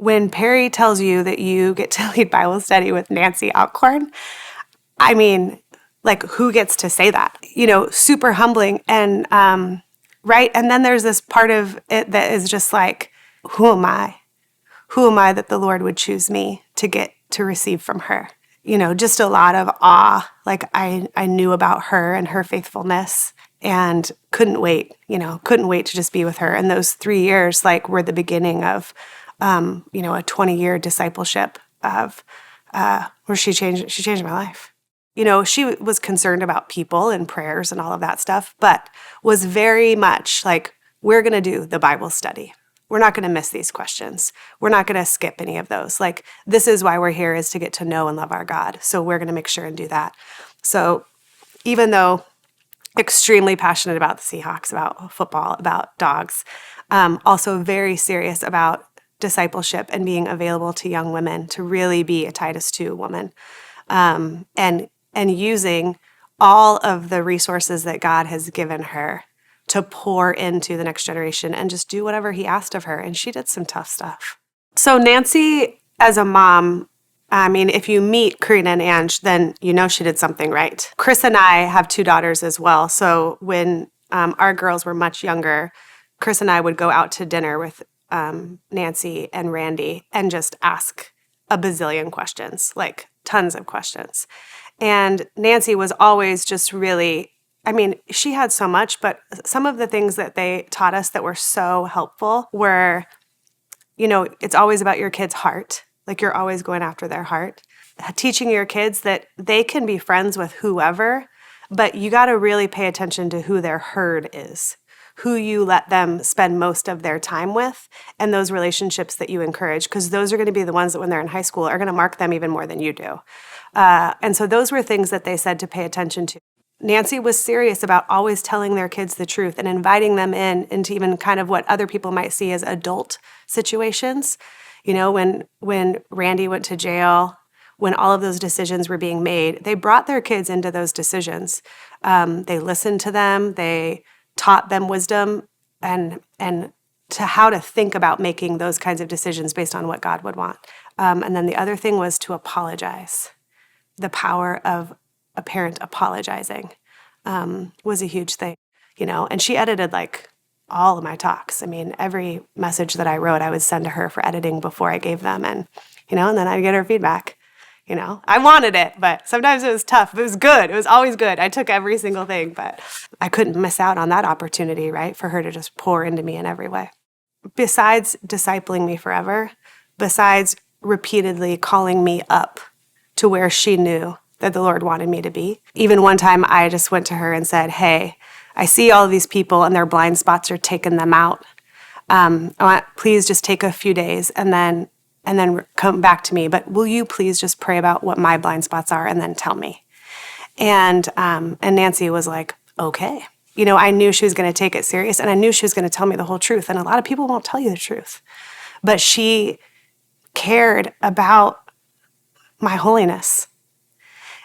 when Perry tells you that you get to lead Bible study with Nanci Alcorn, I mean, like, who gets to say that? Super humbling. And, right. And then there's this part of it that is just like, who am I? Who am I that the Lord would choose me to get to receive from her? Just a lot of awe. Like I knew about her and her faithfulness and couldn't wait to just be with her. And those 3 years, like, were the beginning of, a 20-year discipleship of, where she changed my life. She was concerned about people and prayers and all of that stuff, but was very much like, we're going to do the Bible study. We're not going to miss these questions. We're not going to skip any of those. Like, this is why we're here, is to get to know and love our God. So we're going to make sure and do that. So even though extremely passionate about the Seahawks, about football, about dogs, also very serious about discipleship and being available to young women to really be a Titus 2 woman, and using all of the resources that God has given her to pour into the next generation and just do whatever he asked of her. And she did some tough stuff. So Nanci, as a mom, I mean, if you meet Karina and Ange, then she did something right. Chris and I have 2 daughters as well. So when our girls were much younger, Chris and I would go out to dinner with Nanci and Randy and just ask a bazillion questions, like tons of questions. And Nanci was always just really, I mean, she had so much, but some of the things that they taught us that were so helpful were, it's always about your kid's heart. Like, you're always going after their heart. Teaching your kids that they can be friends with whoever, but you got to really pay attention to who their herd is, who you let them spend most of their time with, and those relationships that you encourage, because those are going to be the ones that when they're in high school are going to mark them even more than you do. And so those were things that they said to pay attention to. Nanci was serious about always telling their kids the truth and inviting them into even kind of what other people might see as adult situations. When Randy went to jail, when all of those decisions were being made, they brought their kids into those decisions. They listened to them. They taught them wisdom and to how to think about making those kinds of decisions based on what God would want. And then the other thing was to apologize. The power of a parent apologizing was a huge thing, and she edited like all of my talks. I mean, every message that I wrote, I would send to her for editing before I gave them, and then I'd get her feedback. I wanted it, but sometimes it was tough. It was good. It was always good. I took every single thing, but I couldn't miss out on that opportunity, right, for her to just pour into me in every way. Besides discipling me forever, besides repeatedly calling me up to where she knew that the Lord wanted me to be. Even one time I just went to her and said, hey, I see all of these people and their blind spots are taking them out. Please just take a few days and then come back to me. But will you please just pray about what my blind spots are and then tell me? And Nanci was like, okay. I knew she was going to take it serious, and I knew she was going to tell me the whole truth. And a lot of people won't tell you the truth. But she cared about my holiness.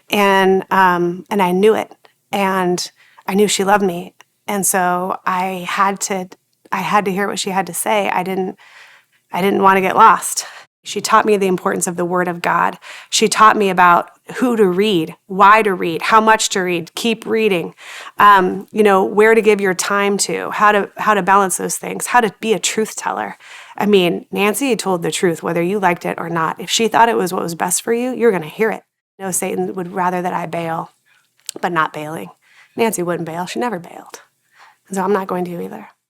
And I knew it, and I knew she loved me. And so I had to hear what she had to say. I didn't want to get lost. She taught me the importance of the Word of God. She taught me about who to read, why to read, how much to read, keep reading, where to give your time to, how to balance those things, how to be a truth teller. I mean, Nanci told the truth, whether you liked it or not. If she thought it was what was best for you, you're going to hear it. Satan would rather that I bail, but not bailing. Nanci wouldn't bail. She never bailed. And so I'm not going to either.